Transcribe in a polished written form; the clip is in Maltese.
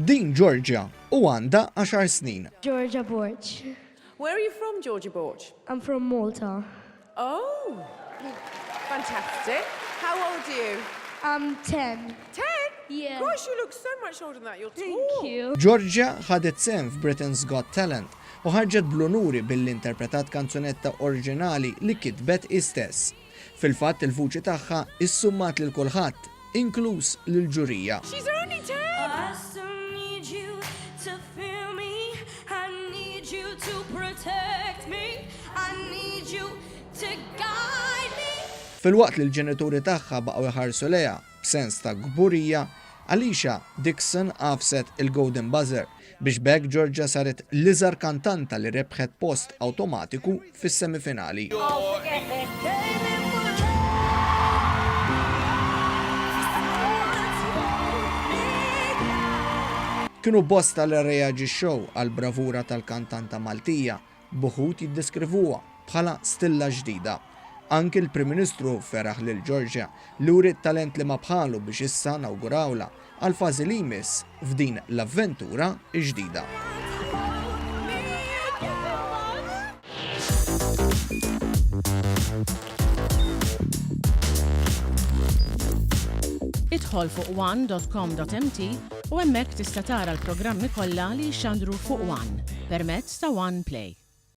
Din Giorgia u għandha 10 snin. Giorgia Borg. Where are you from, Giorgia Borg? I'm from Malta. Oh, fantastic. How old are you? I'm 10. 10? Yeah. Gosh, you look so much older than that. You're Thank tall. you. Giorgia ħadet sem f'Britain's Got Talent u ħarġet bl-onuri billi-interpretat kanzunetta oriġinali li kitbet istess. Fil-fatt il-vuċi tagħha issummat lil kulħadd, inkluż lil ġurija. She's only 10. I still need you to feel me. I need you to protect me. I need you to guide me. Fil-waqt li l-ġenituri tagħha baqgħu jħarsu leha b'sens ta' gburija, Alicia Dixon għafset il-Golden Buzzer biex bekk Giorgia saret l-iżgħar kantanta li rebħet post awtomatiku fis-semi-finali. Kienu bosta li reaġixxew għal bravura tal-kantanta Maltija, buħut jiddeskrivuha bħala stilla ġdida. Anki l-Prim Ministru feraħ lil Giorgia li uriet talent li ma bħalu biex issa nawgurawla għal fażi li jmiss f'din l-avventura ġdida. Idħol fuq one.com.mt u hemmhekk tista' tara l-programmi kollha li jxandru fuq One permezz ta' One Play.